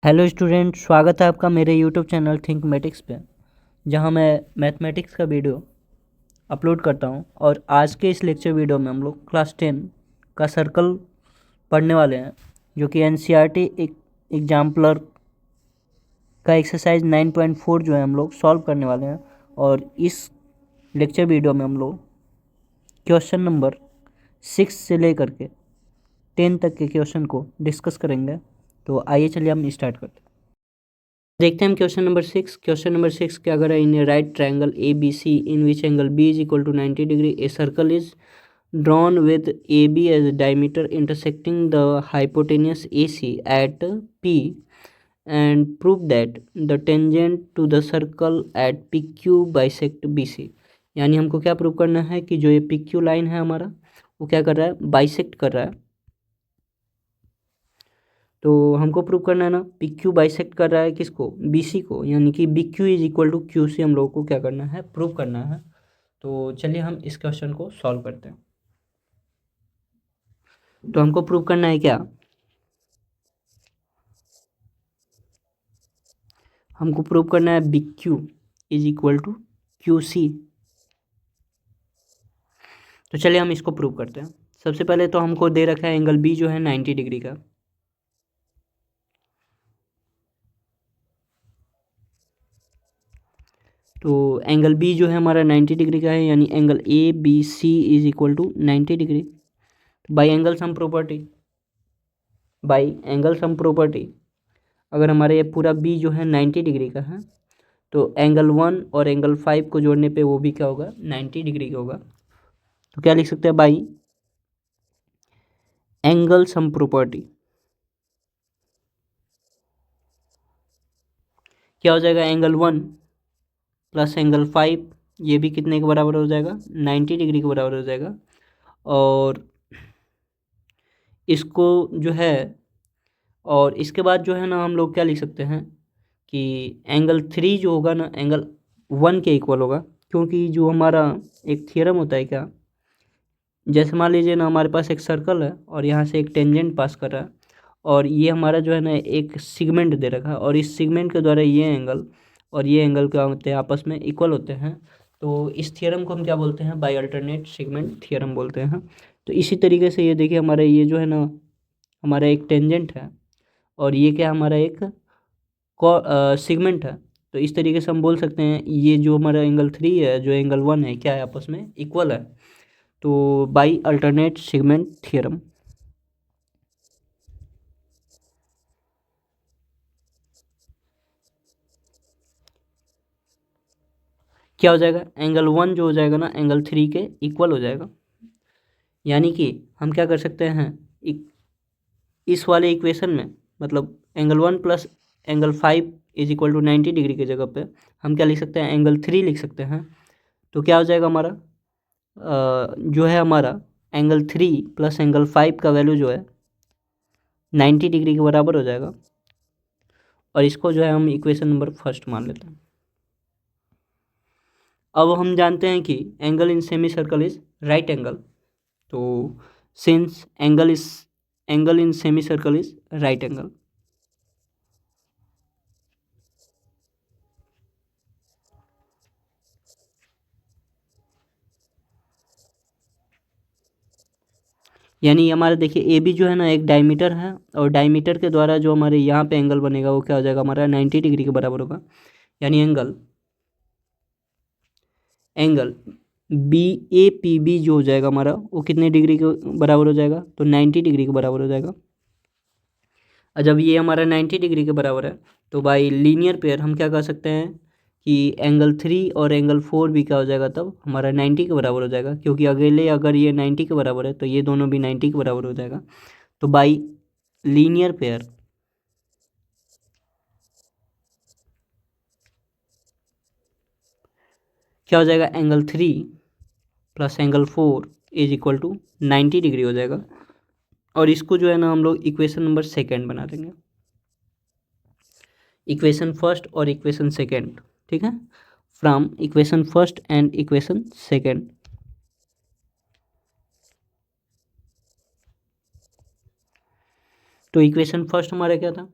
Hello student, स्वागत है आपका मेरे यूट्यूब चैनल थिंकमेटिक्स पे, जहां मैं मैथमेटिक्स का वीडियो अपलोड करता हूं। और आज के इस लेक्चर वीडियो में हम लोग क्लास 10 का सर्कल पढ़ने वाले हैं, जो कि एनसीईआरटी एग्जाम्पलर का एक्सरसाइज 9.4 जो है हम लोग सॉल्व करने वाले हैं। और इस लेक्चर वीडियो में हम लोग क्वेश्चन नंबर 6 से लेकर के 10 तक के क्वेश्चन को डिस्कस करेंगे। तो आइए चलिए हम स्टार्ट करते हैं। देखते हैं हम क्वेश्चन नंबर 6। क्वेश्चन नंबर 6 क्या कर रहा है? In a right triangle A B C in which angle B is equal to 90 degree a circle is drawn with A B as diameter intersecting the hypotenuse A C at P and prove that the tangent to the circle at P Q bisect B C. यानी हमको क्या prove करना है कि जो ये P Q line है हमारा, वो क्या कर रहा है? बाइसेक्ट कर रहा है। तो हमको प्रूव करना है ना, पी क्यू बाइसेक्ट कर रहा है किसको? बी सी को। यानी कि B Q is equal to Q C हम लोगों को क्या करना है? प्रूव करना है। तो चलिए हम इस क्वेश्चन को सॉल्व करते हैं। तो हमको प्रूव करना है क्या? हमको प्रूव करना है B Q is equal to Q C. तो चलिए हम इसको प्रूव करते हैं। सबसे पहले तो हमको दे रखा है एंगल बी जो है 90 डिग्री का। तो एंगल बी जो है हमारा 90 डिग्री का है, यानी angle A B C is equal to 90 degree by angle sum property. अगर हमारे ये पूरा बी जो है 90 डिग्री का है, तो एंगल 1 और एंगल 5 को जोड़ने पे वो भी क्या होगा? 90 डिग्री का होगा। तो क्या लिख सकते हैं? बाई एंगल सम प्रॉपर्टी क्या हो जाएगा? एंगल 1 प्लस एंगल 5, ये भी कितने के बराबर हो जाएगा? 90 डिग्री के बराबर हो जाएगा। और इसको जो है, और इसके बाद जो है ना, हम लोग क्या लिख सकते हैं कि एंगल 3 जो होगा ना, एंगल 1 के इक्वल होगा। क्योंकि जो हमारा एक थ्योरम होता है क्या, जैसे मान लीजिए ना, हमारे पास एक सर्कल है और यहाँ से एक टेंजेंट पास कर रहा है, और ये हमारा जो है ना एक सिगमेंट दे रखा है, और इस सिगमेंट के द्वारा ये एंगल और ये एंगल क्या होते हैं? आपस में इक्वल होते हैं। तो इस थ्योरम को हम क्या बोलते हैं? बाई अल्टरनेट सिगमेंट थ्योरम बोलते हैं। तो इसी तरीके से ये देखिए, हमारा ये जो है ना, हमारा एक टेंजेंट है, और ये क्या हमारा एक सिगमेंट है। तो इस तरीके से हम बोल सकते हैं ये जो हमारा एंगल 3 है, जो एंगल 1 है, क्या है? आपस में इक्वल है। तो बाई अल्टरनेट सेगमेंट थ्योरम क्या हो जाएगा? एंगल 1 जो हो जाएगा ना, एंगल 3 के इक्वल हो जाएगा। यानी कि हम क्या कर सकते हैं? इस वाले इक्वेशन में, मतलब angle 1 plus angle 5 is equal to 90 degree की जगह पे हम क्या लिख सकते हैं? एंगल 3 लिख सकते हैं। तो क्या हो जाएगा हमारा? जो है हमारा एंगल 3 प्लस एंगल 5 का वैल्यू जो है 90 डिग्री के बराबर हो जाएगा। और इसको जो है हम इक्वेशन नंबर फर्स्ट मान लेते हैं। अब हम जानते हैं कि angle in semi circle is right angle. तो since angle in semi circle is right angle, यानी हमारा देखिए ए बी जो है ना एक डायमीटर है, और डायमीटर के द्वारा जो हमारे यहाँ पे एंगल बनेगा वो क्या हो जाएगा? हमारा 90 डिग्री के बराबर होगा। यानी angle B A P B जो हो जाएगा हमारा, वो कितने डिग्री के बराबर हो जाएगा? तो 90 डिग्री के बराबर हो जाएगा। और जब ये हमारा 90 डिग्री के बराबर है, तो बाई लीनियर पेयर हम क्या कर सकते हैं कि एंगल 3 और एंगल 4 भी क्या हो जाएगा? तब हमारा 90 के बराबर हो जाएगा। क्योंकि अगले अगर ये 90 के बराबर है, तो ये दोनों भी 90 के बराबर हो जाएगा। तो बाई लीनियर पेयर क्या हो जाएगा? Angle 3 plus angle 4 is equal to 90 degree हो जाएगा। और इसको जो है ना, हम लोग इक्वेशन नंबर सेकेंड बना देंगे। इक्वेशन फर्स्ट और इक्वेशन सेकेंड, ठीक है? From equation first and equation second. तो इक्वेशन फर्स्ट हमारा क्या था?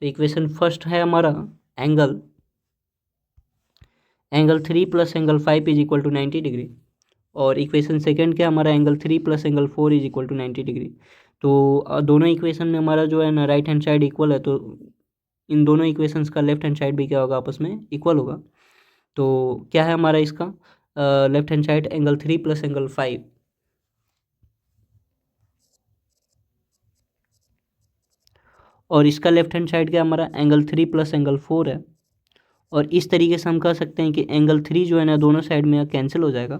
तो इक्वेशन फर्स्ट है हमारा angle 3 plus angle 5 is equal to 90 degree, और इक्वेशन सेकंड क्या हमारा angle 3 plus angle 4 is equal to 90 degree. तो दोनों इक्वेशन में हमारा जो है ना राइट हैंड साइड इक्वल है, तो इन दोनों इक्वेशंस का लेफ्ट हैंड साइड भी क्या होगा, आपस में इक्वल होगा। तो क्या है हमारा इसका left hand side angle 3 plus angle 5, और इसका लेफ्ट हैंड साइड क्या हमारा एंगल 3 प्लस एंगल 4 है। और इस तरीके से हम कह सकते हैं कि एंगल 3 जो है ना दोनों साइड में कैंसिल हो जाएगा,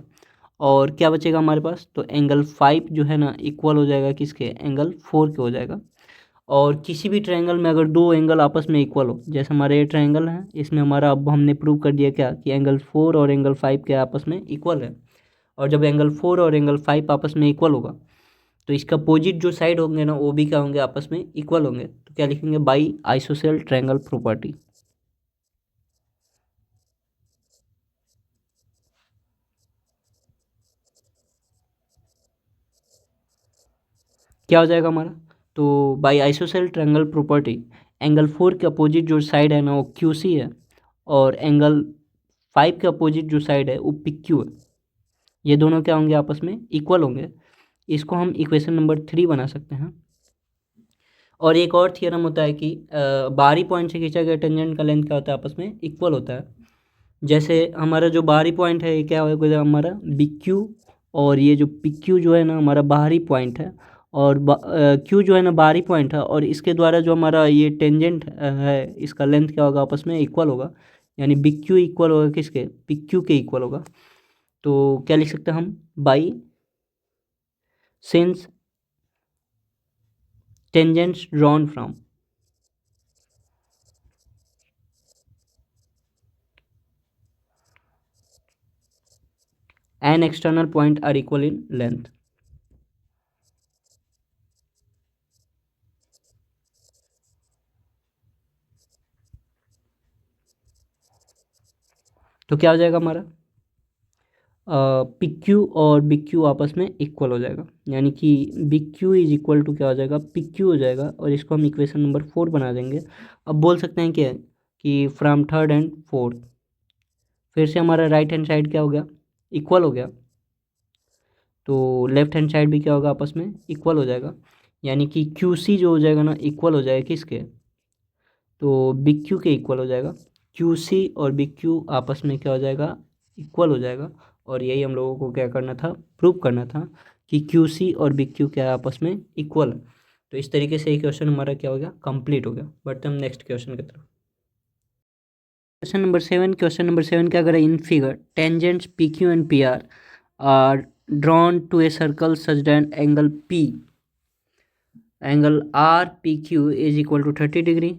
और क्या बचेगा हमारे पास, तो एंगल 5 जो है ना इक्वल हो जाएगा किसके, एंगल 4 के हो जाएगा। और किसी भी ट्रायंगल में अगर दो एंगल आपस में इक्वल हो, जैसे हमारा ये ट्रायंगल है, इसमें हमारा अब हमने प्रूव कर दिया क्या कि एंगल 4 और एंगल 5 के आपस में इक्वल है। और जब एंगल 4 और एंगल 5 आपस में इक्वल होगा, तो इसका अपोजिट जो साइड होंगे ना वो भी क्या होंगे, आपस में इक्वल होंगे। तो क्या लिखेंगे, बाई आइसोसेल ट्रायंगल प्रॉपर्टी। क्या हो जाएगा हमारा, तो by ISOCELL triangle property angle 4 के अपोजिट जो साइड है ना वो क्यू सी है, और एंगल 5 के अपोजिट जो साइड है वो पी क्यू है। ये दोनों क्या होंगे, आपस में इक्वल होंगे। इसको हम इक्वेशन नंबर 3 बना सकते हैं। और एक और थियरम होता है कि बाहरी पॉइंट से खींचा गया टेंजेंट का लेंथ क्या होता है, आपस में इक्वल होता है। जैसे हमारा जो बाहरी पॉइंट है ये क्या होगा, हमारा बी क्यू, और ये जो पी क्यू जो है ना हमारा बाहरी पॉइंट है, और क्यू जो है ना बाहरी पॉइंट है, और इसके द्वारा जो हमारा ये टेंजेंट है इसका लेंथ क्या होगा, आपस में इक्वल होगा। यानी बी क्यू इक्वल होगा किसके, पी क्यू के इक्वल होगा। तो क्या लिख सकते हैं हम, by since tangents drawn from an external point are equal in length. तो क्या हो जाएगा हमारा, पी क्यू और बी क्यू आपस में इक्वल हो जाएगा, यानी कि B Q is equal to क्या हो जाएगा, पी क्यू हो जाएगा, और इसको हम इक्वेशन नंबर 4 बना देंगे। अब बोल सकते हैं क्या कि फ्रॉम थर्ड एंड फोर्थ, फिर से हमारा राइट हैंड साइड क्या हो गया, इक्वल हो गया, तो लेफ्ट हैंड साइड भी क्या होगा, आपस में इक्वल हो जाएगा। यानी कि क्यू सी जो हो जाएगा ना इक्वल हो जाएगा किसके, तो बी क्यू के इक्वल हो जाएगा। क्यू सी और बी क्यू आपस में क्या हो जाएगा, इक्वल हो जाएगा। और यही हम लोगों को क्या करना था, प्रूव करना था कि क्यू सी और बी क्यू क्या आपस में इक्वल है। तो इस तरीके से ये क्वेश्चन हमारा क्या हो गया, कंप्लीट हो गया। बढ़ते हम नेक्स्ट क्वेश्चन की तरफ। क्वेश्चन नंबर 7 क्या करें, in figure tangents P Q and P R drawn to a circle such that angle R P Q is equal to 30 degree.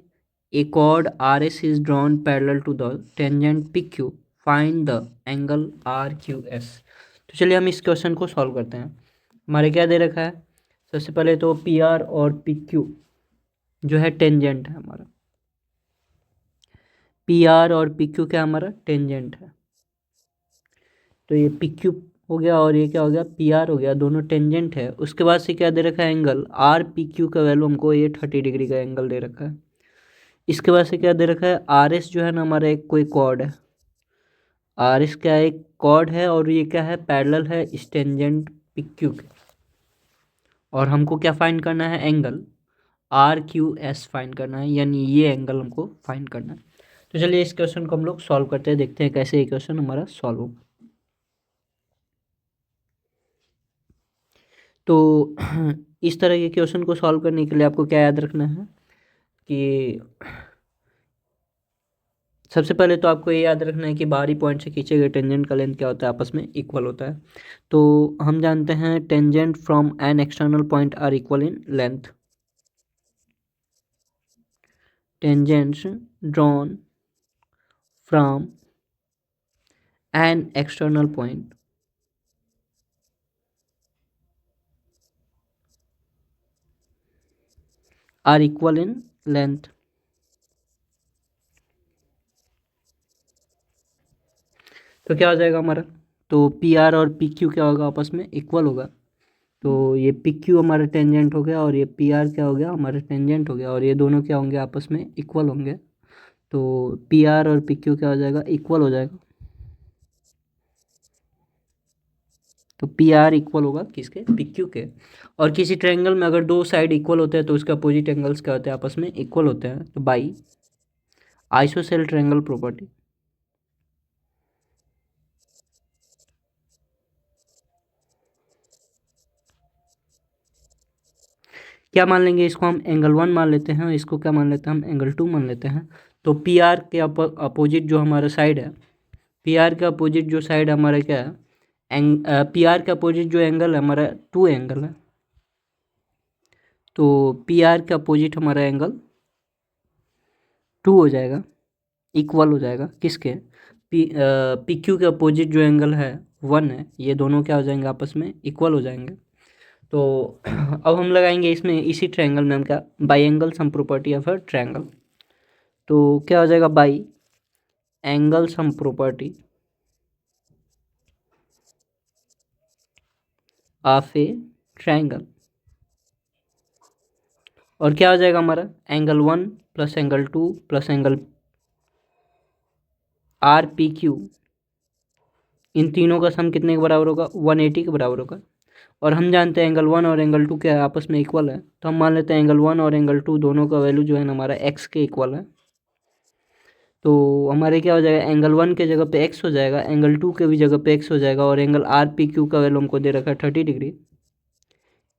A chord RS is drawn parallel to the tangent PQ. Find the angle RQS. तो चलिए हम इस question को solve करते हैं। हमारे क्या दे रखा है, सबसे पहले तो PR और PQ जो है टेंजेंट है हमारा। PR और PQ क्या हमारा टेंजेंट है, तो ये PQ हो गया और ये क्या हो गया, PR हो गया, दोनों टेंजेंट है। उसके बाद से क्या दे रखा है, एंगल RPQ का वैल्यू हमको ये 30 डिग्री का एंगल दे रखा है। इसके बाद से क्या दे रखा है, RS जो है ना हमारा एक कोई कॉर्ड है, RS क्या है, एक कॉर्ड है, और ये क्या है, पैरेलल है इस टेंजेंट PQ के। और हमको क्या फाइंड करना है, एंगल RQS फाइंड करना है, यानी ये एंगल हमको फाइंड करना है। तो चलिए इस क्वेश्चन को हम लोग सॉल्व करते हैं, देखते हैं कैसे ये क्वेश्चन हमारा सॉल्व होगा। तो इस तरह के क्वेश्चन को सॉल्व करने के लिए आपको क्या याद रखना है कि सबसे पहले तो आपको ये याद रखना है कि बाहरी पॉइंट से खींचे गए टेंजेंट का लेंथ क्या होता है, आपस में इक्वल होता है। तो हम जानते हैं tangent from an external point are equal in length. Tangents drawn from an external point are equal in length. तो क्या हो जाएगा हमारा, तो पी आर और पी क्यू क्या होगा, आपस में इक्वल होगा। तो ये पी क्यू हमारा टेंजेंट हो गया और ये पी आर क्या हो गया, हमारा टेंजेंट हो गया, और ये दोनों क्या होंगे, आपस में इक्वल होंगे। तो पी आर और पी क्यू क्या हो जाएगा, इक्वल हो जाएगा। तो पी आर इक्वल होगा किसके, पी क्यू के। और किसी ट्रायंगल में अगर दो साइड इक्वल होते हैं तो उसके अपोजिट एंगल्स क्या होते हैं, आपस में इक्वल होते हैं। तो बाई आइसोसेल ट्रायंगल प्रॉपर्टी। क्या मान लेंगे, इसको हम एंगल 1 मान लेते हैं और इसको क्या मान लेते हैं, हम एंगल 2 मान लेते हैं। तो पी आर के अपोजिट जो हमारा साइड है, पी आर का अपोजिट जो साइड हमारा क्या है, पी आर का अपोजिट जो एंगल है हमारा 2 एंगल है। तो पी आर का अपोजिट हमारा एंगल 2 हो जाएगा, इक्वल हो जाएगा किसके, पी क्यू के अपोजिट जो एंगल है 1 है, ये दोनों क्या हो जाएंगे, आपस में इक्वल हो जाएंगे। तो अब हम लगाएंगे इसमें, इसी ट्रायंगल में हम क्या, by angle sum property of a triangle. तो क्या हो जाएगा, by angle sum property of a triangle. और क्या हो जाएगा हमारा, angle 1 plus angle 2 plus angle R P Q, इन तीनों का सम कितने के बराबर होगा, 180 के बराबर होगा। और हम जानते हैं एंगल 1 और एंगल 2 क्या है, आपस में इक्वल है। तो हम मान लेते हैं एंगल 1 और एंगल 2 दोनों का वैल्यू जो है ना हमारा एक्स के इक्वल है। तो हमारे क्या हो जाएगा, एंगल 1 के जगह पे एक्स हो जाएगा, एंगल 2 के भी जगह पे एक्स हो जाएगा, और एंगल आर पी क्यू का वैल्यू हमको दे रखा है 30 degree,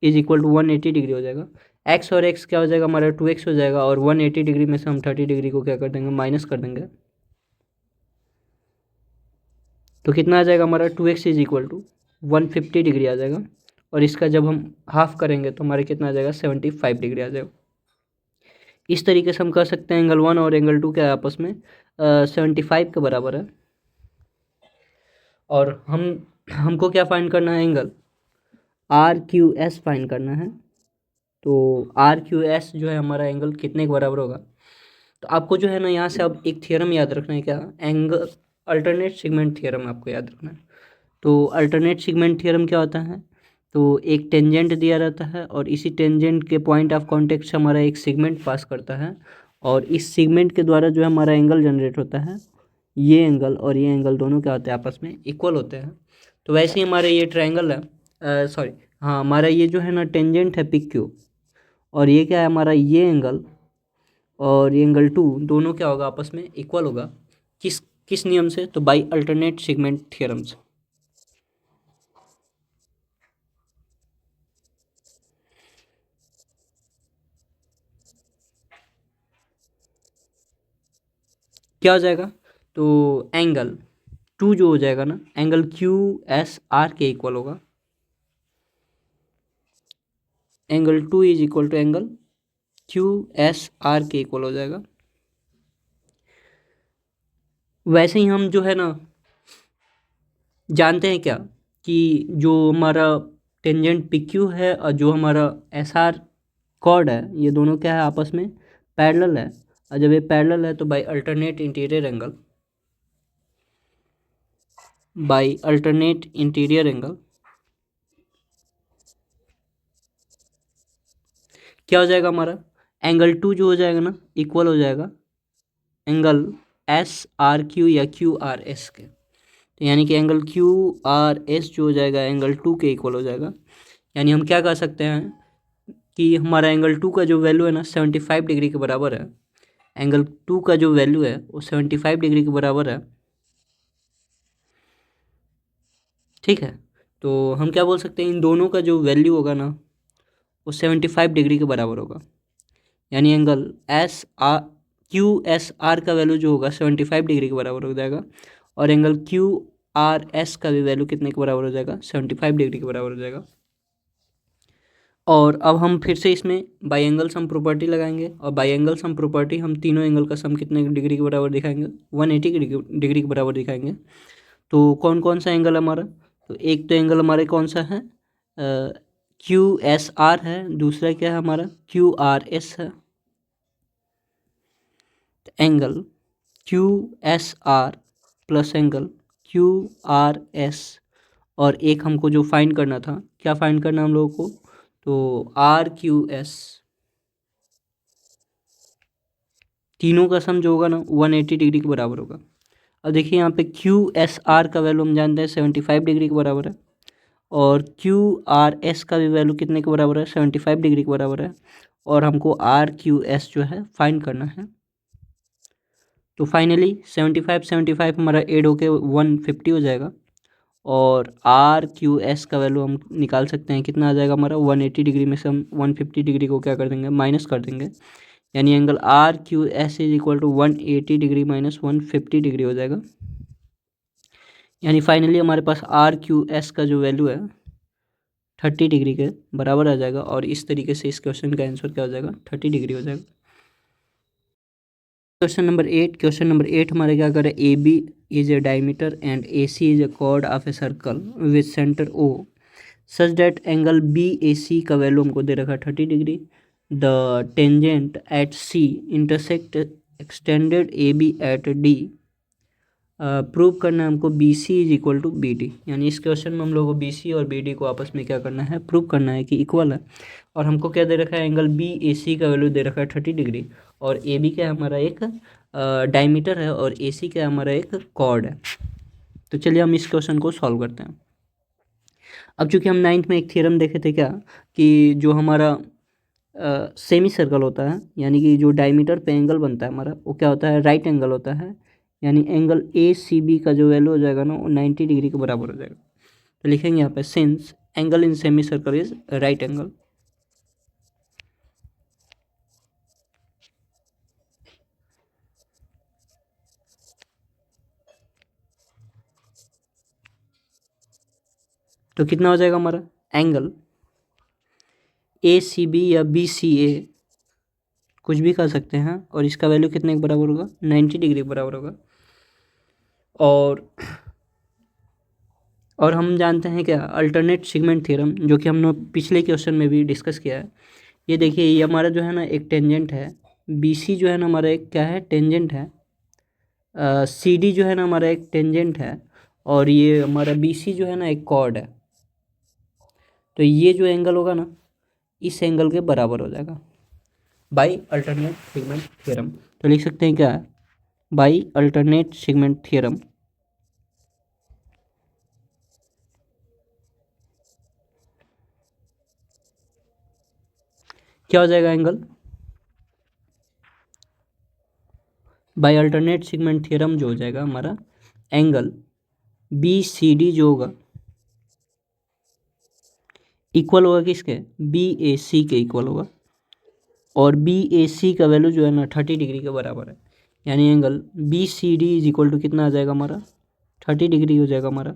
is equal to 180 degree हो जाएगा। एक्स और एक्स क्या हो जाएगा हमारा, 2x हो जाएगा, और 180 डिग्री में से हम 30 डिग्री को क्या कर देंगे, माइनस कर देंगे। तो कितना आ जाएगा हमारा, 2x is equal to 150 degree आ जाएगा। और इसका जब हम हाफ करेंगे तो हमारे कितना आ जाएगा, 75 डिग्री आ जाएगा। इस तरीके से हम कर सकते हैं एंगल 1 और एंगल 2 क्या है, आपस में 75 के बराबर है। और हमको क्या फाइंड करना है, angle R Q S find करना है। तो आर क्यू एस जो है हमारा एंगल कितने के बराबर होगा। तो आपको जो है ना यहाँ से अब एक थियरम याद रखना है, क्या, एंगल अल्टरनेट सेगमेंट थियरम आपको याद रखना है। तो अल्टरनेट सेगमेंट थियरम क्या होता है, तो एक टेंजेंट दिया रहता है और इसी टेंजेंट के पॉइंट ऑफ कांटेक्ट से हमारा एक सेगमेंट पास करता है, और इस सेगमेंट के द्वारा जो है हमारा एंगल जनरेट होता है। ये एंगल और ये एंगल दोनों क्या होते हैं, आपस में इक्वल होते हैं। तो वैसे ही हमारा ये ट्रायंगल है, सॉरी हाँ, हमारा ये जो है ना टेंजेंट है पी क्यू, और ये क्या है हमारा, ये एंगल और ये एंगल 2 दोनों क्या होगा, आपस में इक्वल होगा। किस किस नियम से, तो बाई अल्टरनेट सेगमेंट थ्योरम से। क्या हो जाएगा, तो एंगल 2 जो हो जाएगा ना, एंगल क्यू एस आर के इक्वल होगा। Angle 2 is equal to angle Q S R के इक्वल हो जाएगा। वैसे ही हम जो है ना जानते हैं क्या, कि जो हमारा टेंजेंट पी क्यू है और जो हमारा एस आर कॉर्ड है, ये दोनों क्या है, आपस में पैरेलल है। और जब ये पैरेलल है तो by alternate interior angle, by alternate interior angle क्या हो जाएगा हमारा, एंगल 2 जो हो जाएगा ना, इक्वल हो जाएगा एंगल एस आर क्यू या क्यू आर एस के। तो यानी कि एंगल क्यू आर एस जो हो जाएगा एंगल 2 के इक्वल हो जाएगा। यानी हम क्या कर सकते हैं कि हमारा एंगल 2 का जो वैल्यू है ना 75 डिग्री के बराबर है। एंगल 2 का जो वैल्यू है वो 75 डिग्री के बराबर है, ठीक है। तो हम क्या बोल सकते हैं, इन दोनों का जो वैल्यू होगा ना वो 75 डिग्री के बराबर होगा। यानी angle S R Q S are का वैल्यू जो होगा 75 डिग्री के बराबर हो जाएगा, और एंगल क्यू आर एस का भी वैल्यू कितने के बराबर हो जाएगा, 75 डिग्री के बराबर हो जाएगा। और अब हम फिर से इसमें बाई एंगल सम प्रॉपर्टी लगाएंगे, और बाई एंगल सम प्रॉपर्टी हम तीनों एंगल का सम कितने डिग्री के बराबर दिखाएंगे, 180 डिग्री के बराबर दिखाएंगे। तो कौन कौन सा एंगल हमारा, तो एक तो एंगल हमारे कौन सा है, क्यू एस आर है, दूसरा क्या है हमारा, क्यू आर एस है। Angle Q S are plus angle Q R S और एक हमको जो फाइंड करना था, क्या फाइंड करना हम लोगों को, तो आर क्यू एस, तीनों का सम जो होगा ना 180 डिग्री के बराबर होगा। अब देखिए यहाँ पे क्यू एस आर का वैल्यू हम जानते हैं 75 डिग्री के बराबर है, और क्यू आर एस का भी वैल्यू कितने के बराबर है, 75 डिग्री के बराबर है, और हमको आर क्यू एस जो है फाइंड करना है। तो फाइनली 75 हमारा एड होके 150 हो जाएगा, और आर क्यू एस का वैल्यू हम निकाल सकते हैं, कितना आ जाएगा हमारा 180 डिग्री में से हम 150 डिग्री को क्या कर देंगे, माइनस कर देंगे, यानी angle R Q S is equal to 180 degree minus 150 degree हो जाएगा। यानी फाइनली हमारे पास आर क्यू एस का जो वैल्यू है 30 डिग्री के बराबर आ जाएगा, और इस तरीके से इस क्वेश्चन का आंसर क्या हो जाएगा, 30 डिग्री हो जाएगा। क्वेश्चन नंबर 8 हमारे क्या करे, A B is a diameter and A C is a chord of a circle with centre O such that angle B A C का वैल्यू हमको दे रखा है 30 degree. The tangent at C intersect extended A B at D. Prove करना है हमको B C is equal to B D, यानी इस क्वेश्चन में हम लोग को बी सी और बी डी को आपस में क्या करना है, प्रूव करना है कि इक्वल है। और हमको क्या दे रखा है, एंगल बी ए सी का वैल्यू दे रखा है 30 डिग्री, और ए बी क्या है हमारा एक डायमीटर है, और ए सी क्या है हमारा एक कॉर्ड है। तो चलिए हम इस क्वेश्चन को सॉल्व करते हैं। अब चूंकि हम 9th में एक थ्योरम देखे थे क्या, कि जो हमारा सेमी सर्कल होता है, यानी कि जो डायमीटर पे एंगल बनता है हमारा, वो क्या होता है, राइट एंगल होता है, यानी एंगल ए सी बी का जो वैल्यू हो जाएगा ना वो 90 डिग्री के बराबर हो जाएगा। तो लिखेंगे यहाँ पे since angle in semi circle is right angle. तो कितना हो जाएगा हमारा, एंगल ए सी बी या बी सी ए कुछ भी कर सकते हैं, और इसका वैल्यू कितने के बराबर होगा, 90 डिग्री के बराबर होगा। और हम जानते हैं क्या, अल्टरनेट सेगमेंट थ्योरम, जो कि हमने पिछले क्वेश्चन में भी डिस्कस किया है। ये देखिए, ये हमारा जो है ना एक टेंजेंट है, बी सी जो है ना हमारा एक क्या है, टेंजेंट है, सी डी जो है ना हमारा एक टेंजेंट है, और ये हमारा बी सी जो है ना एक कॉर्ड है। तो ये जो एंगल होगा ना इस एंगल के बराबर हो जाएगा बाई अल्टरनेट सेगमेंट थ्योरम। तो लिख सकते हैं क्या, बाई अल्टरनेट सेगमेंट थ्योरम क्या हो जाएगा, angle by alternate segment theorem जो हो जाएगा हमारा, एंगल बी सी डी जो होगा इक्वल होगा किसके, बी ए सी के इक्वल होगा, और बी ए सी का वैल्यू जो है ना 30 डिग्री के बराबर है, यानी angle B C D is equal to कितना आ जाएगा हमारा, 30 डिग्री हो जाएगा हमारा।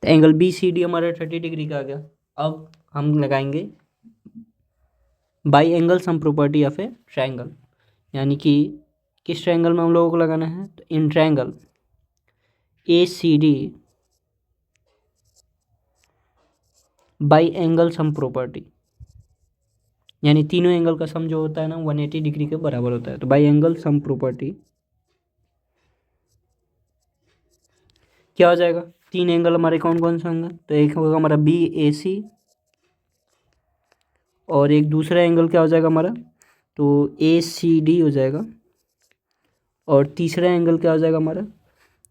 तो एंगल बी सी डी हमारा 30 डिग्री का आ गया। अब हम लगाएंगे by angle sum property of a triangle, यानी कि किस ट्रायंगल में हम लोगों को लगाना है, तो in triangle A C D by angle sum property, यानी तीनों एंगल का सम जो होता है ना 180 डिग्री के बराबर होता है। तो बाई एंगल सम प्रॉपर्टी क्या हो जाएगा, तीन एंगल हमारे कौन कौन से होंगे, तो एक होगा हमारा बी ए सी, और एक दूसरा एंगल क्या हो जाएगा हमारा, तो ए सी डी हो जाएगा, और तीसरा एंगल क्या हो जाएगा हमारा,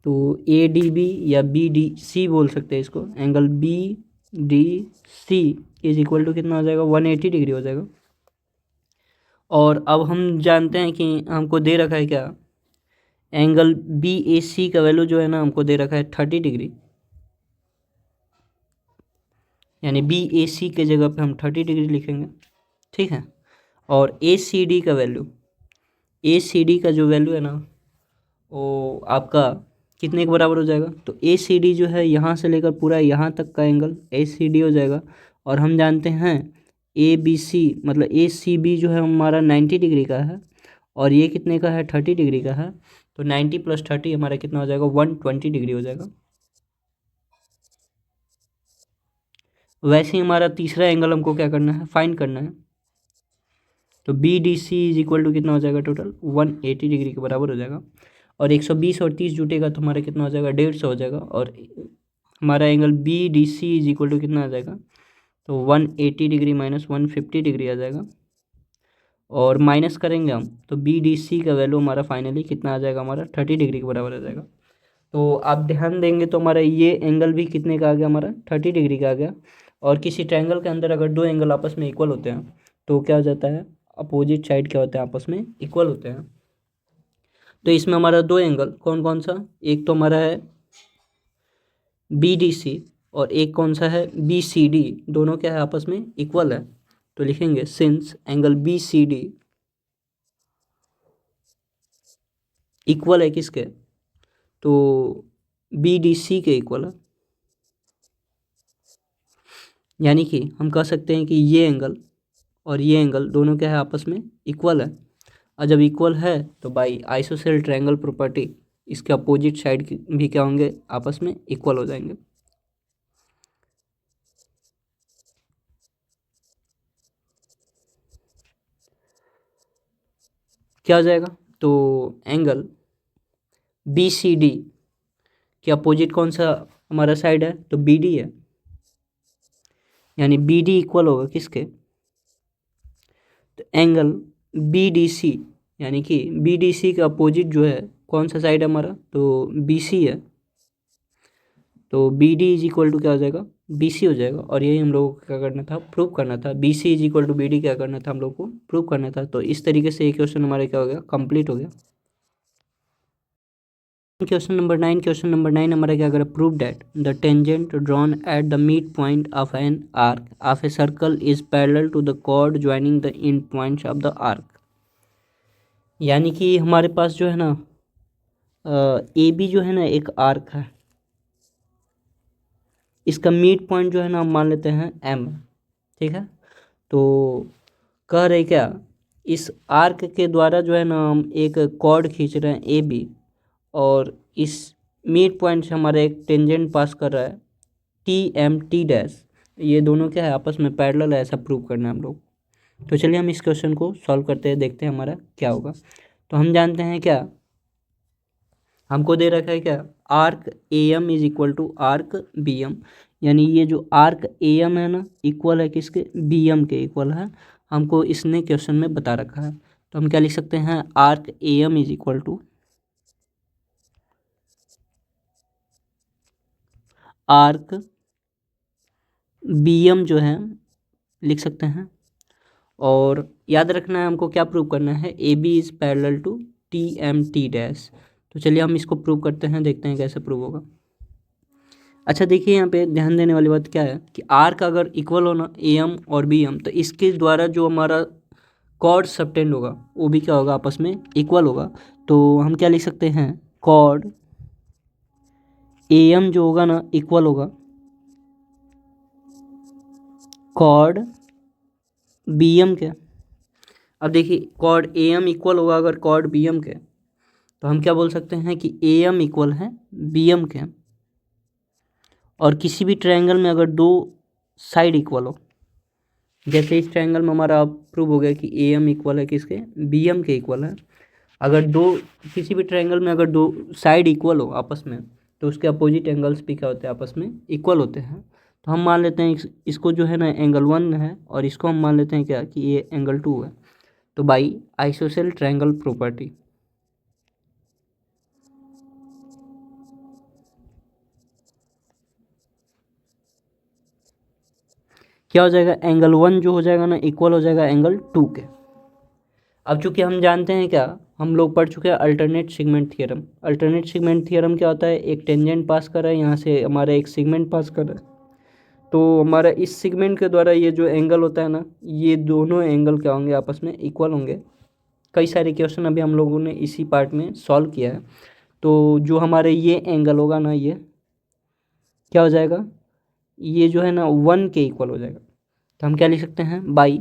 तो ए डी बी या बी डी सी बोल सकते हैं इसको, angle B D C is equal to कितना हो जाएगा, 180 डिग्री हो जाएगा। और अब हम जानते हैं कि हमको दे रखा है क्या, एंगल बी ए सी का वैल्यू जो है ना हमको दे रखा है 30 डिग्री, यानी बी ए सी के जगह पे हम 30 डिग्री लिखेंगे, ठीक है। और ए सी डी का वैल्यू, ए सी डी का जो वैल्यू है ना वो आपका कितने के बराबर हो जाएगा, तो ए सी डी जो है यहाँ से लेकर पूरा यहाँ तक का एंगल ए सी डी हो जाएगा। और हम जानते हैं ए बी सी मतलब ए सी बी जो है हमारा 90 डिग्री का है, और ये कितने का है, 30 डिग्री का है। तो 90 + 30 हमारा कितना हो जाएगा, 120 डिग्री हो जाएगा। वैसे ही हमारा तीसरा एंगल हमको क्या करना है, फाइंड करना है। तो B D C is equal to कितना हो जाएगा, टोटल 180 डिग्री के बराबर हो जाएगा। और 120 और 30 जुटेगा तो हमारा कितना हो जाएगा, 150 हो जाएगा। और हमारा angle B D C is equal to कितना आ जाएगा, तो 180 डिग्री माइनस 150 डिग्री आ जाएगा, और माइनस करेंगे हम तो बी डी सी का वैल्यू हमारा फाइनली कितना आ जाएगा, हमारा 30 डिग्री के बराबर आ जाएगा। तो आप ध्यान देंगे तो हमारा ये एंगल भी कितने का आ गया, हमारा 30 डिग्री का आ गया। और किसी ट्रायंगल के अंदर अगर दो एंगल आपस में इक्वल होते हैं तो क्या हो जाता है, अपोजिट साइड क्या होते हैं, आपस में इक्वल होते हैं। तो इसमें हमारा दो एंगल कौन कौन सा, एक तो हमारा है बी डी सी और एक कौन सा है बी सी डी, दोनों क्या है आपस में इक्वल है। तो लिखेंगे since angle B C D equal है किसके, तो बी डी सी के इक्वल है। यानी कि हम कह सकते हैं कि ये एंगल और ये एंगल दोनों क्या है आपस में इक्वल है। और जब इक्वल है तो बाई आइसोसेल ट्रायंगल प्रॉपर्टी इसके अपोजिट साइड भी क्या होंगे, आपस में इक्वल हो जाएंगे। क्या हो जाएगा, तो एंगल बी सी डी के अपोजिट कौन सा हमारा साइड है, तो बी डी है। यानी बी डी इक्वल होगा किसके, तो एंगल बी डी सी, यानी कि बी डी सी का अपोजिट जो है कौन सा साइड है हमारा, तो बी सी है। तो B D is equal to क्या हो जाएगा, बी सी हो जाएगा। और यही हम लोगों को क्या करना था, प्रूव करना था। B C is equal to B D क्या करना था, हम लोग को प्रूव करना था। तो इस तरीके से ये क्वेश्चन हमारा क्या हो गया, कंप्लीट हो गया। क्वेश्चन नंबर 9 हमारा क्या करें, prove that the tangent drawn at the midpoint of an arc of a circle is parallel to the chord joining the end points of the arc. यानी कि हमारे पास जो है ना ए बी जो है ना एक आर्क है, इसका मिड पॉइंट जो है ना हम मान लेते हैं एम, ठीक है। तो कह रहे क्या, इस आर्क के द्वारा जो है ना हम एक कॉर्ड खींच रहे हैं ए बी, और इस मिड पॉइंट से हमारा एक टेंजेंट पास कर रहा है टी एम टी डैश, ये दोनों क्या है आपस में पैरेलल है, ऐसा प्रूव करना है हम लोग। तो चलिए हम इस क्वेश्चन को सॉल्व करते हैं, देखते हैं हमारा क्या होगा। तो हम जानते हैं क्या, हमको दे रखा है क्या, arc A M is equal to arc B M. यानी ये जो आर्क ए एम है ना इक्वल है किसके, बी एम के इक्वल है, हमको इसने क्वेश्चन में बता रखा है। तो हम क्या लिख सकते हैं, arc A M is equal to arc B M जो है लिख सकते हैं। और याद रखना है हमको क्या प्रूव करना है, A B is parallel to T M T dash. तो चलिए हम इसको प्रूव करते हैं, देखते हैं कैसे प्रूव होगा। अच्छा देखिए यहाँ पे ध्यान देने वाली बात क्या है कि आर्क अगर इक्वल हो ना ए एम और बी एम, तो इसके द्वारा जो हमारा कॉर्ड सबटेंड होगा वो भी क्या होगा, आपस में इक्वल होगा। तो हम क्या लिख सकते हैं, कॉर्ड ए एम जो होगा ना इक्वल होगा कॉर्ड बी एम के। अब देखिए कॉर्ड ए एम इक्वल होगा अगर कॉर्ड बी एम के, तो हम क्या बोल सकते हैं कि ए एम इक्वल है बी एम के। और किसी भी ट्रायंगल में अगर दो साइड इक्वल हो, जैसे इस ट्रायंगल में हमारा प्रूव हो गया कि ए एम इक्वल है किसके, बी एम के इक्वल है। अगर दो किसी भी ट्रायंगल में अगर दो साइड इक्वल हो आपस में, तो उसके अपोजिट एंगल्स भी क्या होते हैं, आपस में इक्वल होते हैं। तो हम मान लेते हैं इसको जो है ना एंगल 1 है, और इसको हम मान लेते हैं क्या कि ये एंगल 2 है। तो बाई आइसोसेल ट्रायंगल प्रॉपर्टी क्या हो जाएगा, एंगल 1 जो हो जाएगा ना इक्वल हो जाएगा एंगल 2 के। अब चूंकि हम जानते हैं क्या, हम लोग पढ़ चुके हैं alternate segment theorem. Alternate segment theorem क्या होता है, एक टेंजेंट पास कर रहा है यहाँ से, हमारा एक सेगमेंट पास कर रहा है, तो हमारा इस सेगमेंट के द्वारा ये जो एंगल होता है ना, ये दोनों एंगल क्या होंगे, आपस में इक्वल होंगे। कई सारे क्वेश्चन अभी हम लोगों ने इसी पार्ट में सॉल्व किया है। तो जो हमारे ये एंगल होगा ना, ये क्या हो जाएगा, ये जो है ना 1 के इक्वल हो जाएगा। तो हम क्या लिख सकते हैं, बाई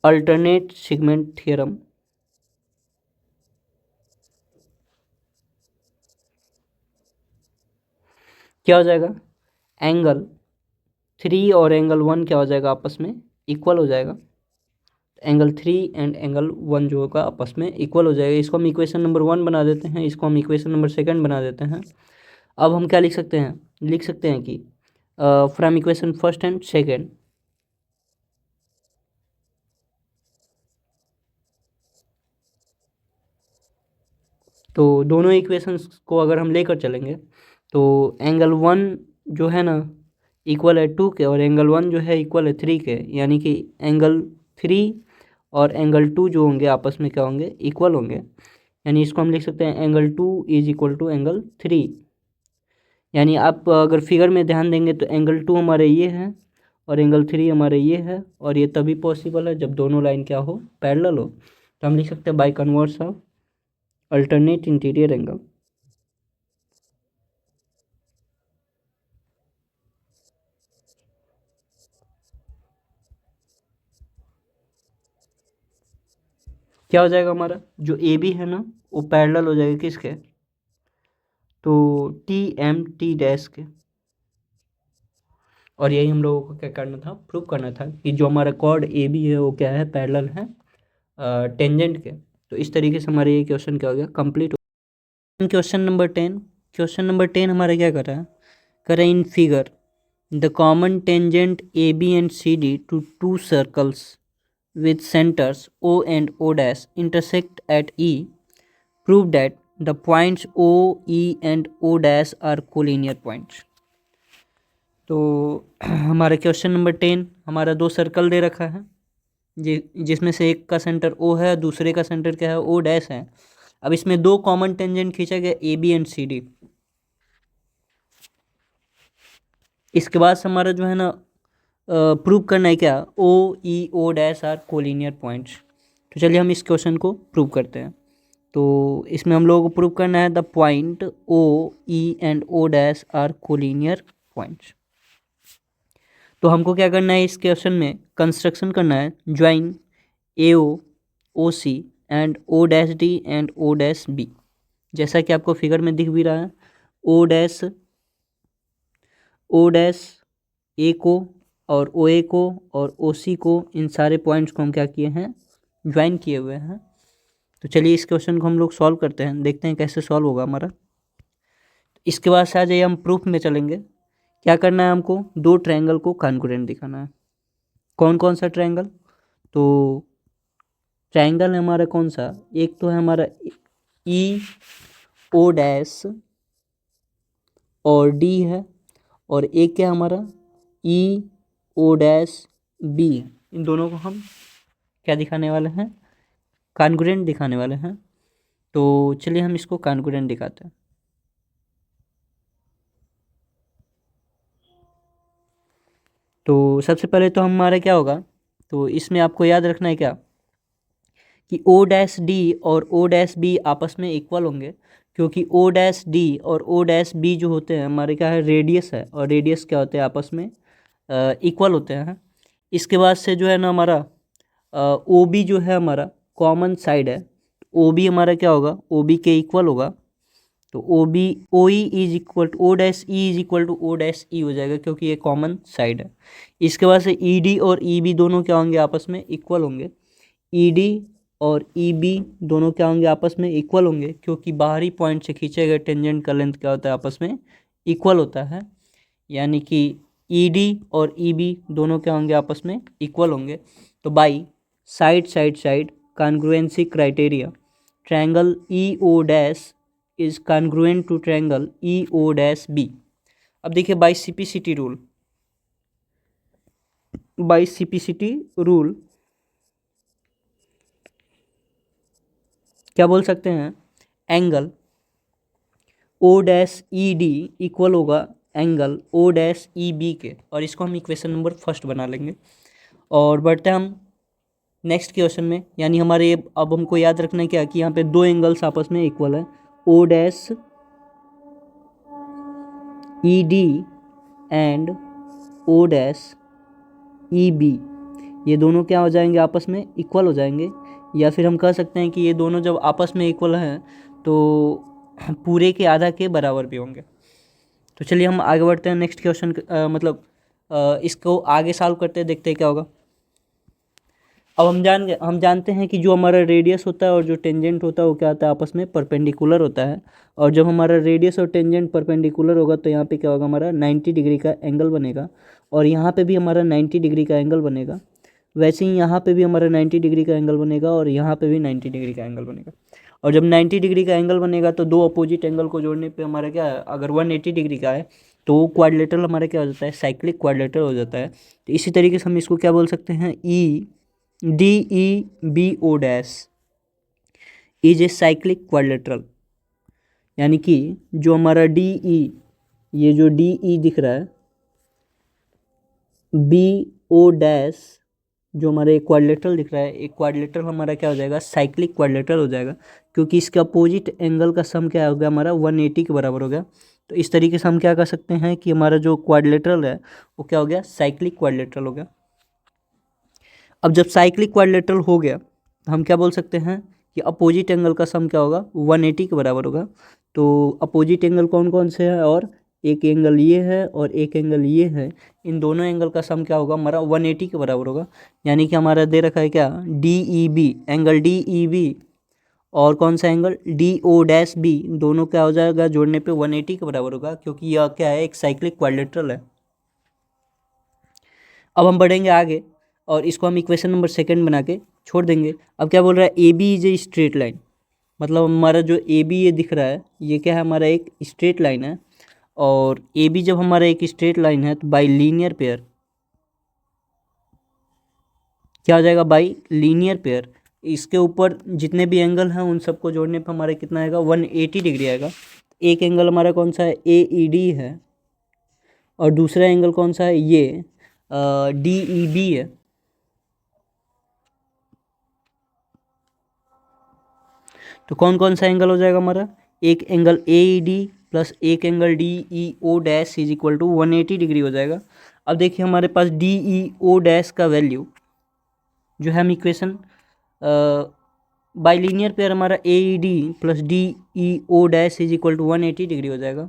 अल्टरनेट सेगमेंट थ्योरम क्या हो जाएगा, एंगल 3 और एंगल 1 क्या हो जाएगा, आपस में इक्वल हो जाएगा। एंगल 3 एंड एंगल 1 जो होगा आपस में इक्वल हो जाएगा। इसको हम इक्वेशन नंबर 1 बना देते हैं, इसको हम इक्वेशन नंबर 2 बना देते हैं। अब हम क्या लिख सकते हैं, लिख सकते हैं कि from equation first and second, तो दोनों इक्वेशंस को अगर हम लेकर चलेंगे तो एंगल 1 जो है ना इक्वल है 2 के, और एंगल 1 जो है इक्वल है 3 के, यानी कि एंगल 3 और एंगल 2 जो होंगे आपस में क्या होंगे, इक्वल होंगे। यानी इसको हम लिख सकते हैं angle 2 is equal to angle 3। यानी आप अगर फिगर में ध्यान देंगे तो एंगल 2 हमारे ये है और एंगल 3 हमारे ये है, और ये तभी पॉसिबल है जब दोनों लाइन क्या हो, पैरेलल हो। तो हम लिख सकते हैं by converse of alternate interior angle. क्या हो जाएगा हमारा, जो ए बी है ना वो पैरेलल हो जाएगा किसके, तो टी एम टी डैश के। और यही हम लोगों को क्या करना था, प्रूव करना था कि जो हमारा कॉर्ड ए बी है वो क्या है, पैरेलल है टेंजेंट के। तो इस तरीके से हमारे ये क्वेश्चन क्या हो गया, कंप्लीट हो। क्वेश्चन नंबर 10, क्वेश्चन नंबर 10 हमारा क्या कर रहा है, कर रहा है in figure the common tangent A B and C D to two circles with centers O and O dash intersect at E, prove that the points O, E and O dash are collinear points। तो हमारे question number 10 हमारा दो circle दे रखा है जिसमें से एक का सेंटर O है, दूसरे का सेंटर क्या है, O डैश है। अब इसमें दो कॉमन टेंजेंट खींचा गया A B and C D. इसके बाद हमारा जो है ना प्रूव करना है क्या, O E O dash are collinear points. तो चलिए हम इस क्वेश्चन को प्रूव करते हैं। तो इसमें हम लोगों को प्रूव करना है the point O E and O dash are collinear points. तो हमको क्या करना है, इस क्वेश्चन में कंस्ट्रक्शन करना है join A O C and O dash D and O dash B. जैसा कि आपको फिगर में दिख भी रहा है, ओ डैश ए को और ओ ए को और ओ सी को, इन सारे पॉइंट्स को हम क्या किए हैं, ज्वाइन किए हुए हैं। तो चलिए इस क्वेश्चन को हम लोग सॉल्व करते हैं, देखते हैं कैसे सॉल्व होगा हमारा। इसके बाद से आ जाइए हम प्रूफ में चलेंगे। क्या करना है, हमको दो ट्रायंगल को कॉन्ग्रुएंट दिखाना है। कौन कौन सा ट्रायंगल, तो ट्रायंगल है हमारा कौन सा, एक तो है हमारा ई ओ डैश और डी है, और एक क्या हमारा ई ओ डैश बी। इन दोनों को हम क्या दिखाने वाले हैं, कॉन्ग्रुएंट दिखाने वाले हैं। तो चलिए हम इसको कॉन्ग्रुएंट दिखाते हैं। तो सबसे पहले तो हमारा क्या होगा, तो इसमें आपको याद रखना है क्या कि ओ डैश डी और ओ डैश बी आपस में इक्वल होंगे, क्योंकि ओ डैश डी और ओ डैश बी जो होते हैं हमारे क्या है, रेडियस है, और रेडियस क्या होते हैं, आपस में इक्वल होते हैं। इसके बाद से जो है ना हमारा ओ बी जो है हमारा कॉमन साइड है, ओ बी हमारा क्या होगा, ओ बी के इक्वल होगा। तो O B O E is equal to O dash E is equal to O dash E हो जाएगा, क्योंकि ये कॉमन साइड है। इसके बाद से ई डी और ई बी दोनों क्या होंगे, आपस में इक्वल होंगे। ई डी और ई बी दोनों क्या होंगे, आपस में इक्वल होंगे, क्योंकि बाहरी पॉइंट से खींचे गए टेंजेंट का लेंथ क्या होता है, आपस में इक्वल होता है। यानी कि ई डी और ई बी दोनों क्या होंगे, आपस में इक्वल होंगे। तो by side side side congruency criteria, triangle E O dash is congruent to triangle E O dash B. अब देखिए by CPCT rule, by CPCT rule क्या बोल सकते हैं, angle O dash E D equal होगा angle O dash E B के, और इसको हम इक्वेशन नंबर फर्स्ट बना लेंगे। और बढ़ते हैं हम नेक्स्ट क्वेश्चन में। यानी हमारे अब हमको याद रखना है क्या कि यहाँ पे दो एंगल्स आपस में इक्वल है, O dash E D and O dash E B, ये दोनों क्या हो जाएंगे, आपस में इक्वल हो जाएंगे। या फिर हम कह सकते हैं कि ये दोनों जब आपस में इक्वल हैं तो पूरे के आधा के बराबर भी होंगे। तो चलिए हम आगे बढ़ते हैं नेक्स्ट क्वेश्चन, मतलब इसको आगे सॉल्व करते हैं, देखते हैं क्या होगा। अब हम जानते हैं कि जो हमारा रेडियस होता है और जो टेंजेंट होता है वो क्या होता है, आपस में परपेंडिकुलर होता है। और जब हमारा रेडियस और टेंजेंट परपेंडिकुलर होगा तो यहाँ पे क्या होगा, हमारा 90 डिग्री का एंगल बनेगा। और यहाँ पे भी हमारा 90 डिग्री का एंगल बनेगा। वैसे ही यहाँ पे भी हमारा 90 डिग्री का एंगल बनेगा और यहाँ पे भी 90 डिग्री का एंगल बनेगा। और जब 90 डिग्री का एंगल बनेगा तो दो अपोजिट एंगल को जोड़ने पे हमारा क्या है, अगर 180 डिग्री का है तो वो क्वाड्रिलेटरल हमारा क्या हो जाता है, साइक्लिक क्वाड्रिलेटरल हो जाता है। तो इसी तरीके से हम इसको क्या बोल सकते हैं, DEBO dash is a cyclic quadrilateral. यानी कि जो हमारा DE, ये जो DE दिख रहा है, BO डैश जो हमारा एक क्वाड्रिलेटरल दिख रहा है, एक क्वाड्रिलेटरल हमारा क्या हो जाएगा, साइक्लिक क्वाड्रिलेटरल हो जाएगा। क्योंकि इसका अपोजिट एंगल का सम क्या हो गया, हमारा 180 के बराबर हो गया। तो इस तरीके से हम क्या कर सकते हैं कि हमारा जो क्वाड्रिलेटरल है वो क्या हो गया, साइक्लिक क्वाड्रिलेटरल हो गया। अब जब साइक्लिक क्वाड्रिलेटरल हो गया तो हम क्या बोल सकते हैं कि अपोजिट एंगल का सम क्या होगा, 180 के बराबर होगा। तो अपोजिट एंगल कौन कौन से हैं, और एक एंगल ये है और एक एंगल ये है, इन दोनों एंगल का सम क्या होगा, हमारा 180 के बराबर होगा। यानी कि हमारा दे रखा है क्या, DEB, एंगल DEB और कौन सा एंगल DO-B, दोनों क्या हो जाएगा, जोड़ने पे 180 के बराबर होगा, क्योंकि यह क्या है, एक साइक्लिक क्वाड्रिलेटरल है। अब हम बढ़ेंगे आगे और इसको हम इक्वेशन नंबर 2 बना के छोड़ देंगे। अब क्या बोल रहा है, AB is a straight line. मतलब हमारा जो AB ये दिख रहा है, ये क्या है, हमारा एक स्ट्रेट लाइन है। और AB जब हमारा एक स्ट्रेट लाइन है तो बाई लीनियर पेयर क्या हो जाएगा, बाई लीनियर पेयर इसके ऊपर जितने भी एंगल हैं उन सबको जोड़ने पर हमारा कितना आएगा, 180 डिग्री आएगा। एक एंगल हमारा कौन सा है, AED है, और दूसरा एंगल कौन सा है, ये DEB है। तो कौन कौन सा एंगल हो जाएगा हमारा, एक एंगल AED प्लस एक angle DEO dash is equal to 180 degree हो जाएगा। अब देखिए हमारे पास DEO डैश का वैल्यू जो है, हम इक्वेशन बाइलीनियर पेयर हमारा AED plus DEO dash is equal to 180 degree हो जाएगा।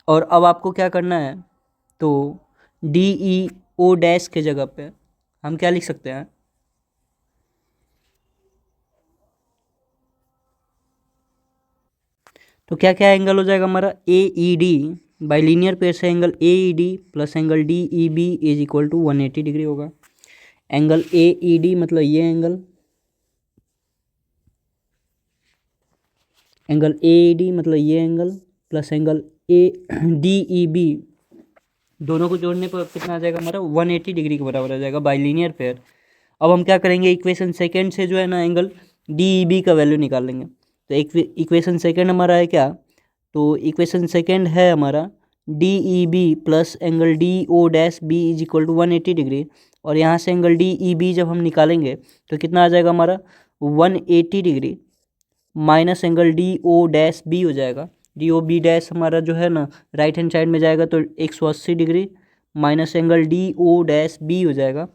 और अब आपको क्या करना है, तो DEO डैश के जगह पे हम क्या लिख सकते हैं, तो क्या क्या एंगल हो जाएगा हमारा, AED बाइलीनियर पेयर से angle AED plus angle DEB is equal to 180 degree होगा। एंगल AED मतलब ये एंगल AED मतलब ये एंगल प्लस एंगल DEB, दोनों को जोड़ने पर कितना आ जाएगा हमारा, 180 डिग्री के बराबर आ जाएगा बाइलीनियर पेयर। अब हम क्या करेंगे, इक्वेशन 2 से जो है ना एंगल DEB का वैल्यू निकाल लेंगे। तो एक इक्वेशन 2 हमारा है क्या, तो इक्वेशन 2 है हमारा DEB plus angle DO dash B is equal to 180 degree. और यहाँ से एंगल DEB जब हम निकालेंगे तो कितना आ जाएगा हमारा, 180 degree minus angle DO dash B हो जाएगा। DOB डैश हमारा जो है ना राइट हैंड साइड में जाएगा तो 180 degree minus angle DO dash B हो जाएगा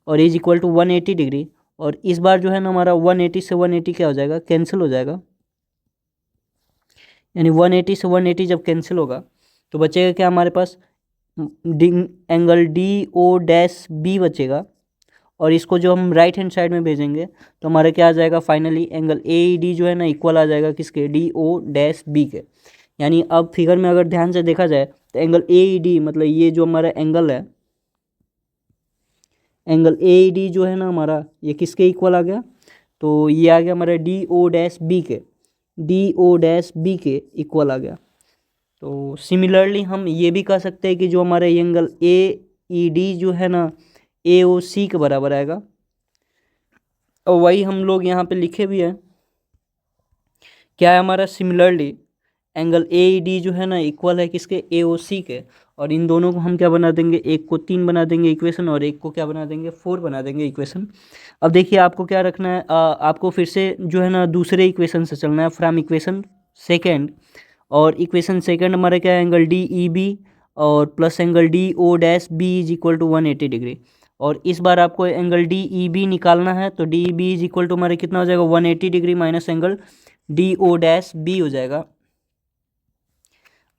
और इज इक्वल टू 180 डिग्री। और इस बार जो है ना हमारा 180 से 180 क्या हो जाएगा, कैंसिल हो जाएगा। यानी 180 से 180 जब कैंसिल होगा तो बचेगा क्या हमारे पास, एंगल DO डैश B बचेगा। और इसको जो हम राइट हैंड साइड में भेजेंगे तो हमारा क्या आ जाएगा, फाइनली एंगल AED जो है ना इक्वल आ जाएगा किसके, DO डैश B के। यानी अब फिगर में अगर ध्यान से देखा जाए तो एंगल AED मतलब ये जो हमारा एंगल है, एंगल AED जो है ना हमारा ये किसके इक्वल आ गया, तो ये आ गया हमारा DO डैश B के, DO डैश B के इक्वल आ गया। तो सिमिलरली हम ये भी कह सकते हैं कि जो हमारा एंगल AED जो है ना AOC के बराबर आएगा। और वही हम लोग यहाँ पे लिखे भी हैं, क्या है हमारा, सिमिलरली एंगल AED जो है ना इक्वल है किसके, AOC के। और इन दोनों को हम क्या बना देंगे, एक को 3 बना देंगे इक्वेशन और एक को क्या बना देंगे, 4 बना देंगे इक्वेशन। अब देखिए आपको क्या रखना है, आपको फिर से जो है ना दूसरे इक्वेशन से चलना है, फ्रॉम इक्वेशन 2। और इक्वेशन 2 हमारा क्या है, एंगल DEB और plus angle DO dash B is equal to 180 degree. और इस बार आपको एंगल DEB निकालना है तो DEB इज इक्वल टू हमारे कितना हो जाएगा, 180 degree minus angle DO dash B हो जाएगा।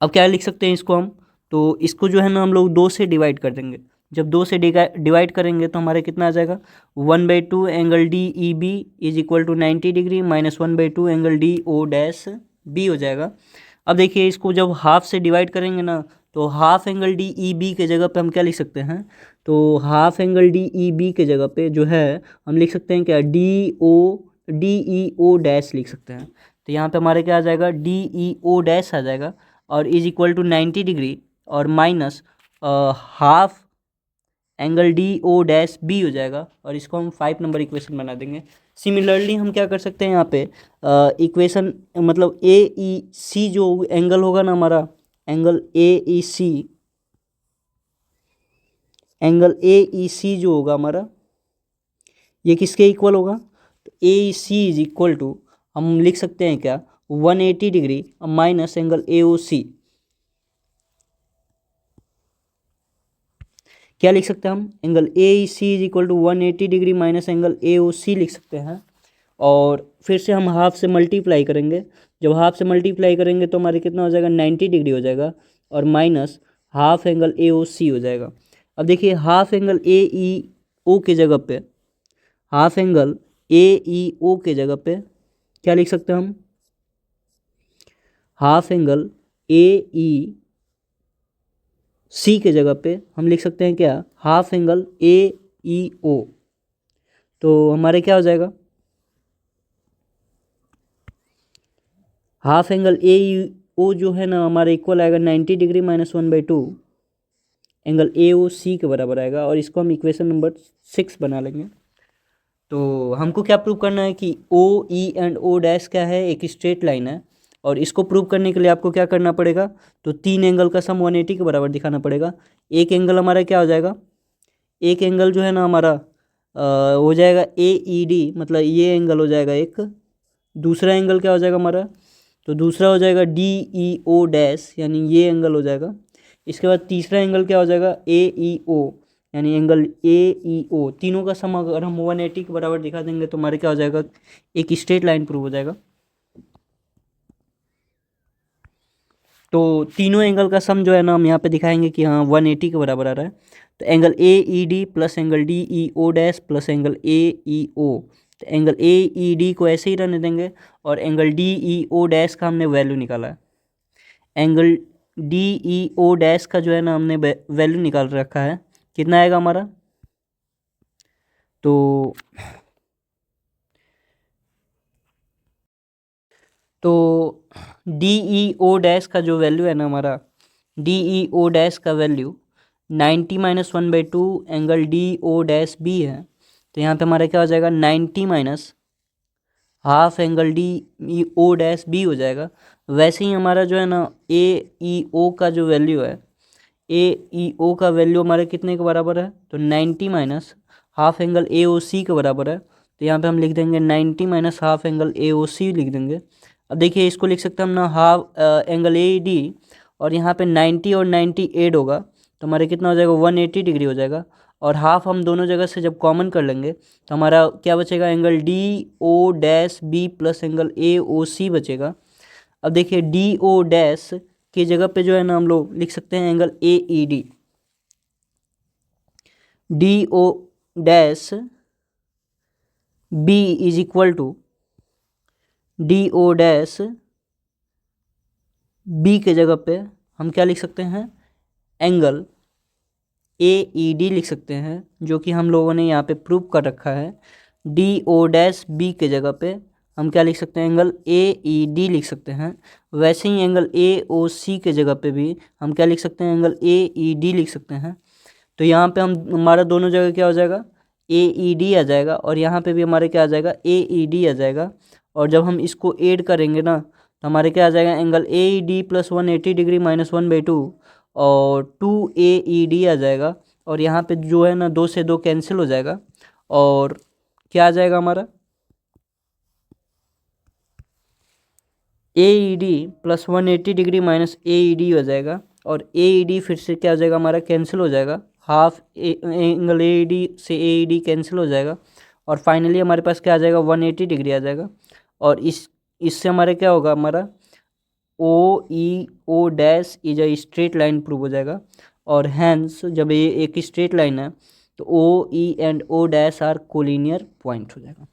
अब क्या लिख सकते हैं इसको हम, तो इसको जो है ना हम लोग 2 से डिवाइड कर देंगे। जब 2 से डिवाइड करेंगे तो हमारे कितना आ जाएगा, 1/2 angle D E B is equal to 90 degree minus 1/2 angle D O dash B हो जाएगा। अब देखिए इसको जब हाफ से डिवाइड करेंगे ना, तो half angle D E B के जगह पे हम क्या लिख सकते हैं, तो half angle D E B के जगह पे जो है हम लिख सकते हैं क्या, डी ई ओ डैश लिख सकते हैं। तो यहाँ पे हमारे क्या आ जाएगा, डी ई ओ डैश आ जाएगा और इज इक्वल टू 90 डिग्री और minus half angle D O dash B हो जाएगा और इसको हम 5 नंबर इक्वेशन बना देंगे। सिमिलरली हम क्या कर सकते हैं यहाँ पे इक्वेशन मतलब ए ई सी जो एंगल होगा ना हमारा, एंगल ए ई सी जो होगा हमारा, ये किसके इक्वल होगा, तो A E C is equal to हम लिख सकते हैं क्या, 180 degree minus angle A O C. क्या लिख सकते हैं हम, angle A E C is equal to 180 degree minus angle A O C लिख सकते हैं। और फिर से हम हाफ से मल्टीप्लाई करेंगे, जब हाफ से मल्टीप्लाई करेंगे तो हमारे कितना हो जाएगा, 90 डिग्री हो जाएगा और minus half angle A O सी हो जाएगा। अब देखिए हाफ एंगल ए ई ओ के जगह पे, हाफ एंगल ए ई ओ के जगह पे क्या लिख सकते हैं हम, हाफ एंगल ए ई सी के जगह पे हम लिख सकते हैं क्या, half angle A E O. तो हमारे क्या हो जाएगा, हाफ एंगल ए ई ओ जो है ना हमारा इक्वल आएगा 90 degree minus 1/2 angle A O सी के बराबर आएगा और इसको हम इक्वेशन नंबर 6 बना लेंगे। तो हमको क्या प्रूव करना है कि ओ ई एंड ओ डैश क्या है, एक स्ट्रेट लाइन है और इसको प्रूव करने के लिए आपको क्या करना पड़ेगा, तो 3 एंगल का सम 180 के बराबर दिखाना पड़ेगा। एक एंगल हमारा क्या हो जाएगा, एक एंगल जो है ना हमारा हो जाएगा ए ई डी, मतलब ये एंगल हो जाएगा एक। दूसरा एंगल क्या हो जाएगा हमारा, तो दूसरा हो जाएगा डी ई ओ डैश, यानी ये एंगल हो जाएगा। इसके बाद तीसरा एंगल क्या हो जाएगा, ए ई ओ, यानी एंगल ए ई ओ। तीनों का सम अगर हम 180 के बराबर दिखा देंगे तो हमारे क्या हो जाएगा, एक स्ट्रेट लाइन प्रूव हो जाएगा। तो तीनों एंगल का सम जो है ना हम यहाँ पे दिखाएंगे कि हाँ 180 के बराबर आ रहा है। तो angle A E D plus angle D E O dash plus angle A E O, तो एंगल ए ई डी को ऐसे ही रहने देंगे और angle D E O dash का हमने वैल्यू निकाला है। Angle D E O dash का जो है ना हमने वैल्यू निकाल रखा है, कितना आएगा हमारा, तो डी ई ओ डैश का जो वैल्यू है ना हमारा, डी ई ओ डैश का value 90 minus 1/2 angle D O dash B है। तो यहाँ पे हमारा क्या हो जाएगा, 90 minus half angle D E O dash B हो जाएगा। वैसे ही हमारा जो है ना ए ई ओ का जो वैल्यू है, ए ई ओ का वैल्यू हमारे कितने के बराबर है, तो 90 minus half angle A O सी के बराबर है। तो यहाँ पे हम लिख देंगे 90 minus half angle A O C लिख देंगे। अब देखिए इसको लिख सकते हैं हम ना, हाफ एंगल ए डी और यहाँ पे 90 और 90 ऐड होगा तो हमारे कितना हो जाएगा, 180 डिग्री हो जाएगा। और हाफ हम दोनों जगह से जब कॉमन कर लेंगे तो हमारा क्या बचेगा, angle D O dash B plus angle A O C बचेगा। अब देखिए डी ओ डैश की जगह पे जो है ना हम लोग लिख सकते हैं angle A E D, D O dash B is equal to D O dash B के जगह पे हम क्या लिख सकते हैं, एंगल ए ई डी लिख सकते हैं, जो कि हम लोगों ने यहाँ पे प्रूव कर रखा है। डी ओ डैश बी के जगह पे हम क्या लिख सकते हैं, एंगल ए ई डी लिख सकते हैं। वैसे ही एंगल ए ओ सी के जगह पे भी हम क्या लिख सकते हैं, एंगल ए ई डी लिख सकते हैं। तो यहाँ पे हम हमारा दोनों जगह क्या हो जाएगा, ए ई डी आ जाएगा और यहाँ पे भी हमारे क्या आ जाएगा, ए ई डी आ जाएगा। और जब हम इसको ऐड करेंगे ना तो हमारे क्या आ जाएगा, angle A E D plus 180 degree minus 1/2 और 2 ए ई डी आ जाएगा। और यहाँ पे जो है ना 2 से 2 कैंसिल हो जाएगा और क्या आ जाएगा हमारा, A E D plus 180 degree minus A E D हो जाएगा और ए ई डी फिर से क्या हो जाएगा हमारा, कैंसिल हो जाएगा। Half angle A E D से ए ई डी कैंसिल हो जाएगा और फाइनली हमारे पास क्या आ जाएगा, 180 डिग्री आ जाएगा। और इससे हमारे क्या होगा, हमारा O E O dash is a straight line prove हो जाएगा। और हैंस जब ये एक स्ट्रेट लाइन है तो O E and O dash are collinear point हो जाएगा।